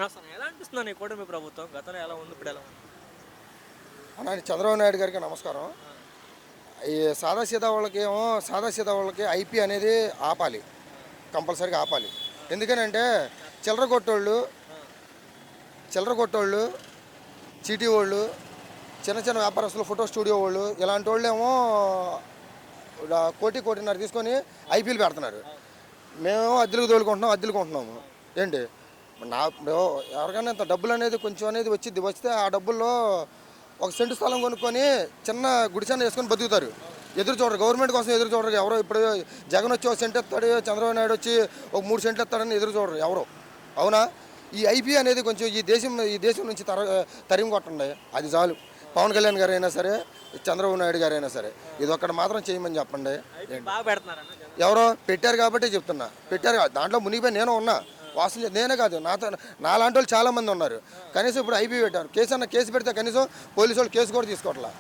అసలు ఎలా అనిపిస్తుందని కూటమి ప్రభుత్వం గతంలో ఎలా ఉంది ఇప్పుడు ఎలా ఉంది? అలానే చంద్రబాబు నాయుడు గారికి నమస్కారం. ఈ సాదా సీదా వాళ్ళకి ఐపీ అనేది ఆపాలి, కంపల్సరీగా ఆపాలి. ఎందుకనంటే చిల్లర కొట్టోళ్ళు చిల్లర కొట్టోళ్ళు చీటీ వాళ్ళు, చిన్న చిన్న వ్యాపారస్తులు, ఫోటో స్టూడియో వాళ్ళు, ఇలాంటి వాళ్ళు ఏమో కోటిన్నర తీసుకొని ఐపీలు పెడుతున్నారు. మేము అద్దెలకు తోలుకుంటున్నాము, అద్దెలు కొంటున్నాము. ఏంటి ఇప్పుడు ఎవరికైనా ఇంత డబ్బులు అనేది కొంచెం అనేది వస్తే ఆ డబ్బుల్లో ఒక సెంటు స్థలం కొనుక్కొని చిన్న గుడిసెన వేసుకొని బతుకుతారు. ఎదురు చూడరు, గవర్నమెంట్ కోసం ఎదురు చూడరు ఎవరో. ఇప్పుడు జగన్ వచ్చి ఒక సెంటు ఇస్తాడు, చంద్రబాబు నాయుడు వచ్చి ఒక 3 సెంట్లు ఇస్తాడని ఎదురు చూడరు ఎవరు. అవునా? ఈ ఐపీ అనేది కొంచెం ఈ దేశం నుంచి తరిమి కొట్టండి, అది చాలు. పవన్ కళ్యాణ్ గారు అయినా సరే, చంద్రబాబు నాయుడు గారు అయినా సరే, ఇది ఒక్కటి మాత్రం చేయమని చెప్పండి. బాగా పెడుతున్నారన్న జనం. ఎవరో పెట్టారు కాబట్టే చెప్తున్నా. పెట్టారు, దాంట్లో మునిగిపోయి నేను ఉన్నా. వాసన నేనే కాదు, నాలాంటి వాళ్ళు చాలామంది ఉన్నారు. కనీసం ఇప్పుడు ఐపీ పెట్టారు, కేసు పెడితే కనీసం పోలీసు వాళ్ళు కేసు కూడా తీసుకోవట్లా.